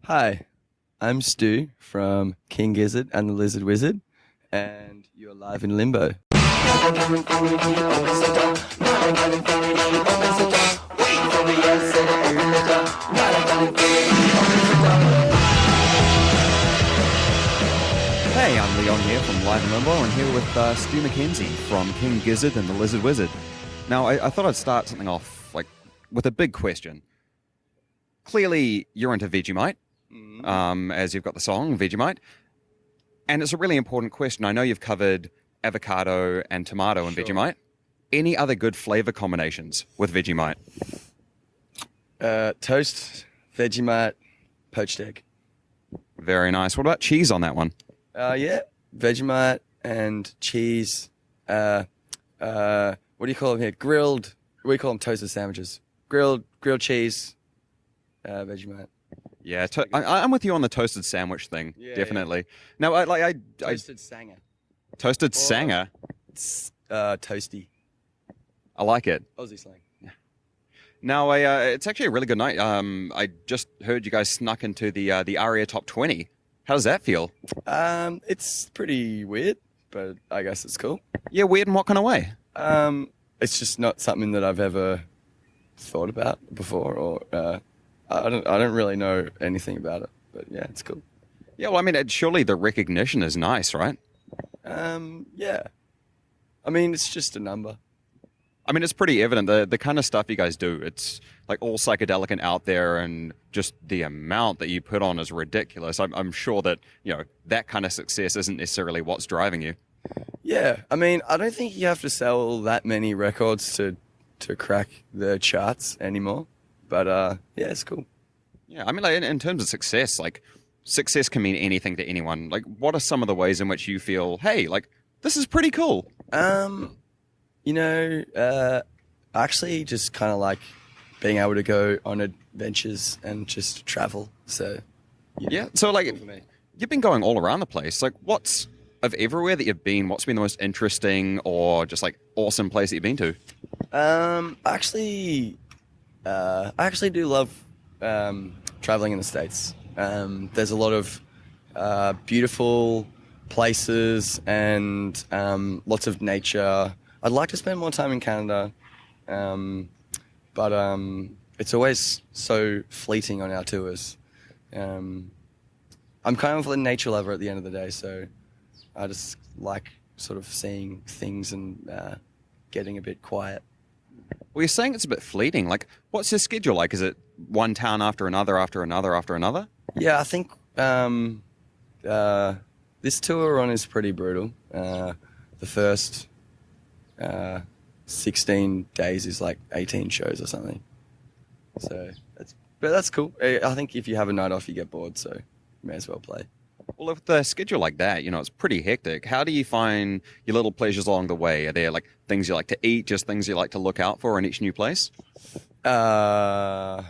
Hi, I'm Stu from King Gizzard and the Lizard Wizard, and you're live in Limbo. Hey, I'm Leon here from Live in Limbo, and here with Stu Mackenzie from King Gizzard and the Lizard Wizard. Now, I thought I'd start something off with a big question. Clearly, you're into Vegemite, as you've got the song Vegemite, and it's a really important question. I know you've covered avocado and tomato and Vegemite. Any other good flavor combinations with Vegemite? Toast, Vegemite, poached egg. Very nice. What about cheese on that one? Yeah, Vegemite and cheese. What do you call them here? Grilled. We call them toasted sandwiches. Grilled cheese. Vegemite. Yeah, I'm with you on the toasted sandwich thing. Yeah, definitely. Yeah. Now, I toasted sanger. Toasted sanger. Toasty. I like it. Aussie slang. Now, it's actually a really good night. I just heard you guys snuck into the ARIA top 20. How does that feel? It's pretty weird, but I guess it's cool. Yeah, weird in what kind of way? It's just not something that I've ever thought about before, or I don't really know anything about it. But yeah, it's cool. Yeah, well, I mean, surely the recognition is nice, right? Yeah. I mean, it's just a number. I mean, it's pretty evident the kind of stuff you guys do. It's like all psychedelic and out there, and just the amount that you put on is ridiculous. I'm sure that, that kind of success isn't necessarily what's driving you. Yeah, I mean, I don't think you have to sell that many records to crack the charts anymore. But yeah, it's cool. Yeah, I mean, in terms of success, success can mean anything to anyone. What are some of the ways in which you feel, hey, this is pretty cool? Actually just kind of like being able to go on adventures and just travel. So, yeah. So you've been going all around the place. What's of everywhere that you've been, what's been the most interesting or just awesome place that you've been to? I actually do love traveling in the States. There's a lot of beautiful places and lots of nature. I'd like to spend more time in Canada, but it's always so fleeting on our tours. I'm kind of a nature lover at the end of the day, so I just like sort of seeing things and getting a bit quiet. Well, you're saying it's a bit fleeting. What's your schedule like? Is it one town after another, after another, after another? Yeah, I think this tour on is pretty brutal. The first 16 days is 18 shows or something. So that's cool. I think if you have a night off, you get bored, so you may as well play. Well, with the schedule like that, it's pretty hectic. How do you find your little pleasures along the way? Are there things you like to eat, just things you like to look out for in each new place? I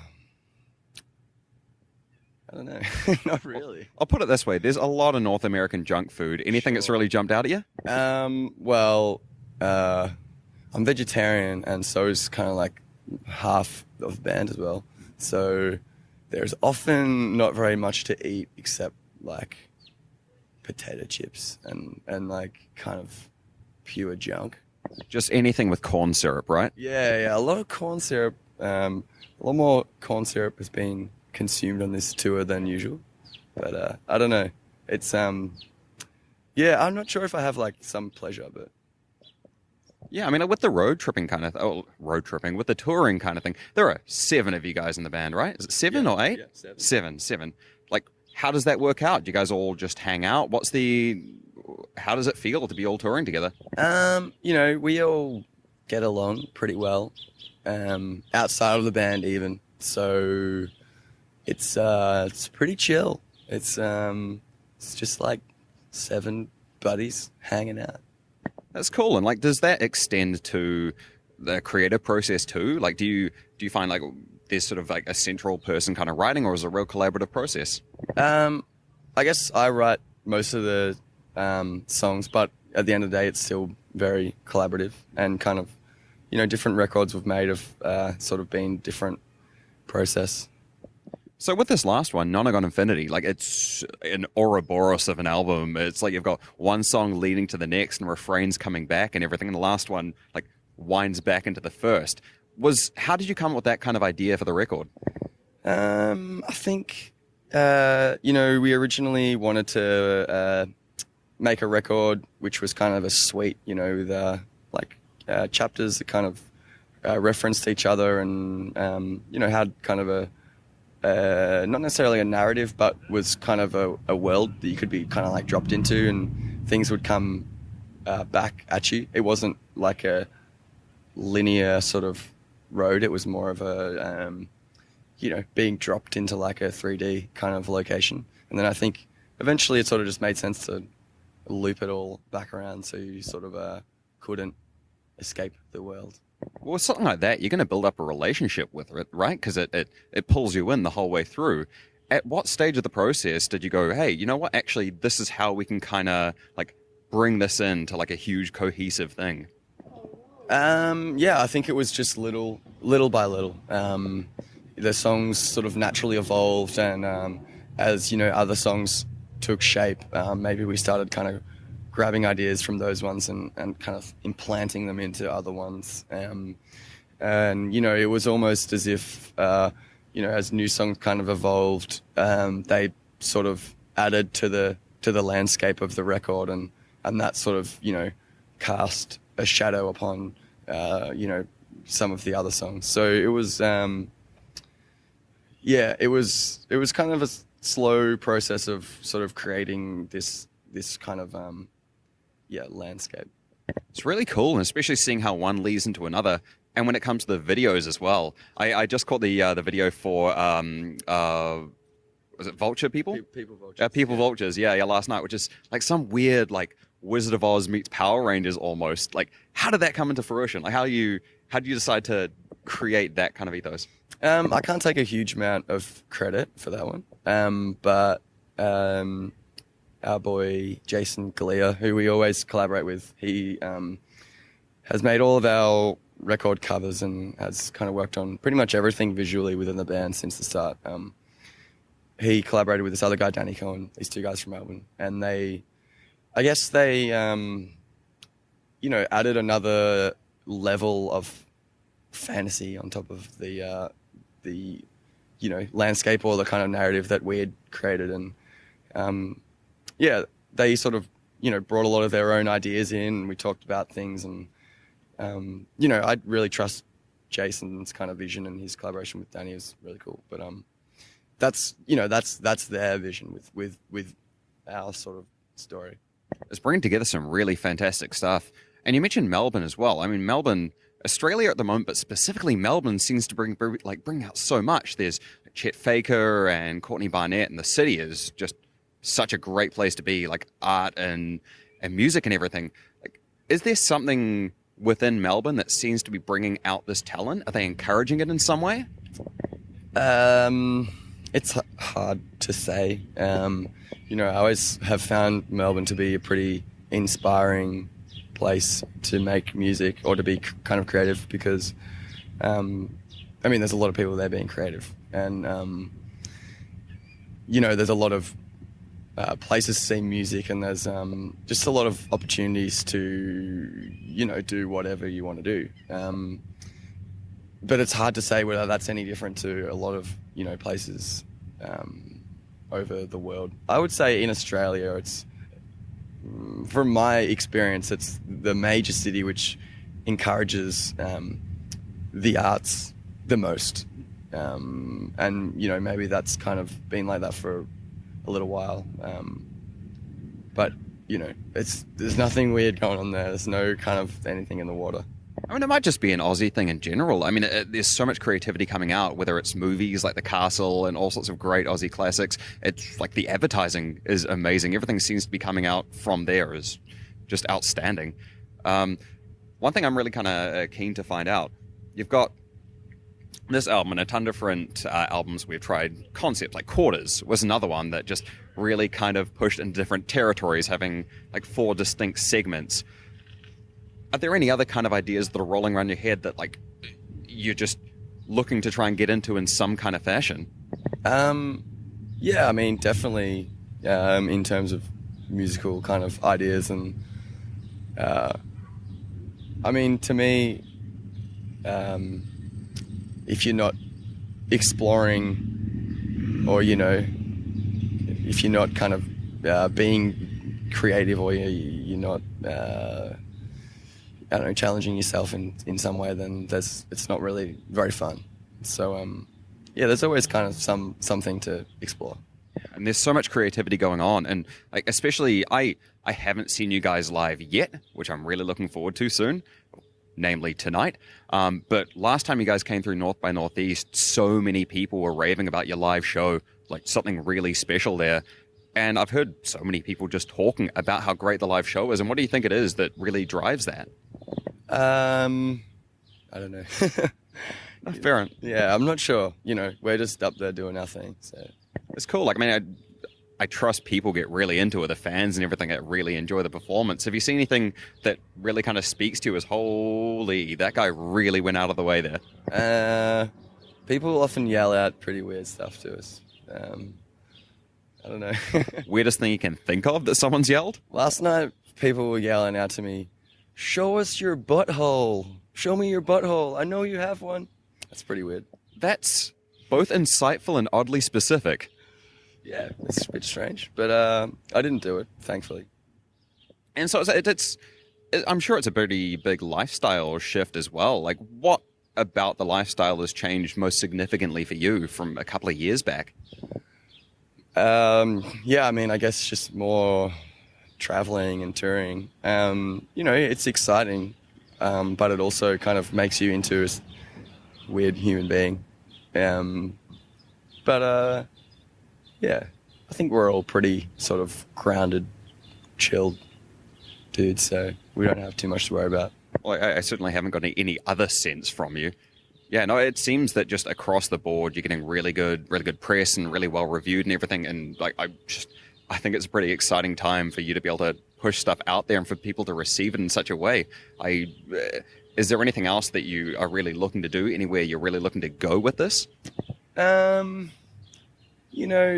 don't know. Not really. I'll put it this way. There's a lot of North American junk food. Anything that's really jumped out at you? Well, I'm vegetarian, and so is kind of half of the band as well. So there's often not very much to eat except potato chips and kind of pure junk. Just anything with corn syrup, right? Yeah. A lot of corn syrup. A lot more corn syrup has been consumed on this tour than usual. But I don't know. It's yeah, I'm not sure if I have some pleasure, but yeah, I mean, with the road tripping with the touring kind of thing, there are 7 of you guys in the band, right? Is it 7 or 8? Yeah, 7. 7. How does that work out? Do you guys all just hang out? How does it feel to be all touring together? We all get along pretty well, outside of the band even. So it's pretty chill. It's just 7 buddies hanging out. That's cool. And does that extend to the creative process too? Do you find there's sort of a central person kind of writing, or is it a real collaborative process? I guess I write most of the songs, but at the end of the day, it's still very collaborative, and kind of, different records we've made have sort of been different process. So with this last one, Nonagon Infinity, like it's an Ouroboros of an album. It's like you've got one song leading to the next and refrains coming back and everything. And the last one like winds back into the first. How did you come up with that kind of idea for the record? I think, we originally wanted to make a record which was kind of a suite, with chapters that kind of referenced each other and, had kind of a not necessarily a narrative, but was kind of a world that you could be kind of like dropped into and things would come back at you. It wasn't like a linear sort of road. It was more of a, being dropped into like a 3D kind of location. And then I think eventually it sort of just made sense to loop it all back around so you sort of couldn't escape the world. Well, something like that, you're going to build up a relationship with it, right? Because it pulls you in the whole way through. At what stage of the process did you go, hey, you know what? Actually, this is how we can kind of like bring this into like a huge cohesive thing. I think it was just little by little. The songs sort of naturally evolved, and as other songs took shape, maybe we started kind of grabbing ideas from those ones and kind of implanting them into other ones. And it was almost as if, as new songs kind of evolved, they sort of added to the landscape of the record and that sort of, cast a shadow upon, some of the other songs. So it was, it was kind of a slow process of sort of creating this kind of, landscape. It's really cool, and especially seeing how one leads into another. And when it comes to the videos as well, I just caught the video for was it Vulture people? People-Vultures. People-Vultures, yeah, last night, which is like some weird like Wizard of Oz meets Power Rangers almost. Like, how did that come into fruition? Like, how do you decide to create that kind of ethos? I can't take a huge amount of credit for that one, but our boy Jason Galea, who we always collaborate with, he has made all of our record covers and has kind of worked on pretty much everything visually within the band since the start. He collaborated with this other guy, Danny Cohen, these two guys from Melbourne, and they added another level of fantasy on top of the landscape or the kind of narrative that we had created. And they sort of, brought a lot of their own ideas in, and we talked about things, and, I really trust Jason's kind of vision, and his collaboration with Danny is really cool. But that's their vision with our sort of story. It's bringing together some really fantastic stuff. And you mentioned Melbourne as well. I mean, Melbourne, Australia at the moment, but specifically Melbourne seems to bring out so much. There's Chet Faker and Courtney Barnett, and the city is just such a great place to be, like art and music and everything. Like, is there something within Melbourne that seems to be bringing out this talent? Are they encouraging it in some way? It's hard to say. I always have found Melbourne to be a pretty inspiring place to make music or to be kind of creative because, there's a lot of people there being creative, and there's a lot of places to see music, and there's just a lot of opportunities to do whatever you want to do. But it's hard to say whether that's any different to a lot of places over the world. I would say in Australia, it's, from my experience, it's the major city which encourages the arts the most. And maybe that's kind of been like that for a little while. But there's nothing weird going on there. There's no kind of anything in the water. I mean, it might just be an Aussie thing in general. I mean, there's so much creativity coming out, whether it's movies like The Castle and all sorts of great Aussie classics. It's like the advertising is amazing. Everything seems to be coming out from there is just outstanding. One thing I'm really kind of keen to find out, you've got this album and a ton of different albums we've tried. Concepts like Quarters was another one that just really kind of pushed into different territories, having like 4 distinct segments. Are there any other kind of ideas that are rolling around your head that like you're just looking to try and get into in some kind of fashion? Yeah, I mean, definitely in terms of musical kind of ideas and I mean, to me, if you're not exploring or, if you're not kind of being creative or you're not, I don't know, challenging yourself in some way, then it's not really very fun. So, yeah, there's always kind of something to explore. And there's so much creativity going on, and like especially I haven't seen you guys live yet, which I'm really looking forward to soon, namely tonight. But last time you guys came through North by Northeast, so many people were raving about your live show, like something really special there. And I've heard so many people just talking about how great the live show is. And what do you think it is that really drives that? I don't know. Fair enough. Yeah, I'm not sure. We're just up there doing our thing. So It's cool. Like, I mean, I trust people get really into it, the fans and everything that really enjoy the performance. Have you seen anything that really kind of speaks to you as, holy, that guy really went out of the way there? People often yell out pretty weird stuff to us. I don't know. Weirdest thing you can think of that someone's yelled? Last night, people were yelling out to me, "Show us your butthole. Show me your butthole. I know you have one." That's pretty weird. That's both insightful and oddly specific. Yeah, it's a bit strange, but I didn't do it, thankfully. And so I'm sure it's a pretty big lifestyle shift as well. Like, what about the lifestyle has changed most significantly for you from a couple of years back? Yeah, I mean, I guess just more traveling and touring. It's exciting, but it also kind of makes you into a weird human being. Yeah, I think we're all pretty sort of grounded, chilled dudes, so we don't have too much to worry about. Well, I certainly haven't got any other sense from you. Yeah, no, it seems that just across the board, you're getting really good press and really well reviewed and everything. And like, I think it's a pretty exciting time for you to be able to push stuff out there and for people to receive it in such a way. Is there anything else that you are really looking to do? Anywhere you're really looking to go with this?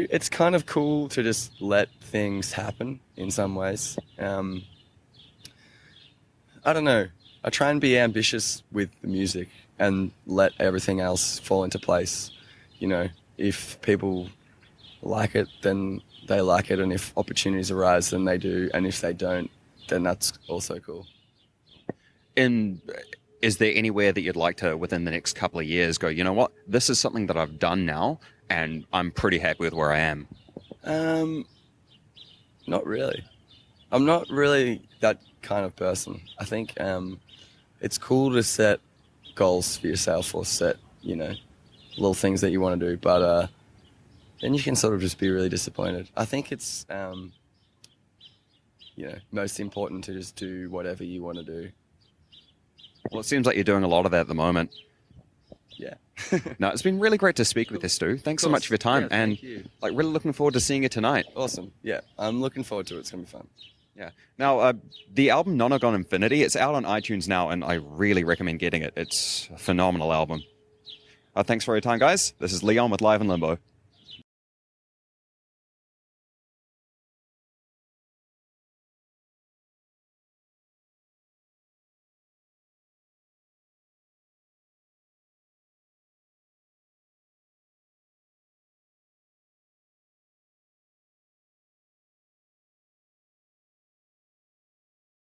It's kind of cool to just let things happen in some ways. I don't know. I try and be ambitious with the music and let everything else fall into place. If people like it, then they like it, and if opportunities arise, then they do, and if they don't, then that's also cool. Is there anywhere that you'd like to, within the next couple of years, go, you know what, this is something that I've done now, and I'm pretty happy with where I am? Not really. I'm not really that kind of person. I think it's cool to set goals for yourself or set, little things that you want to do, but then you can sort of just be really disappointed. I think it's, most important to just do whatever you want to do. Well, it seems like you're doing a lot of that at the moment. Yeah. No, it's been really great to speak with you, Stu. Thanks so much for your time. Yeah, and thank you. Really looking forward to seeing you tonight. Awesome. Yeah, I'm looking forward to it. It's going to be fun. Yeah. Now, the album Nonagon Infinity, it's out on iTunes now, and I really recommend getting it. It's a phenomenal album. Thanks for your time, guys. This is Leon with Live in Limbo.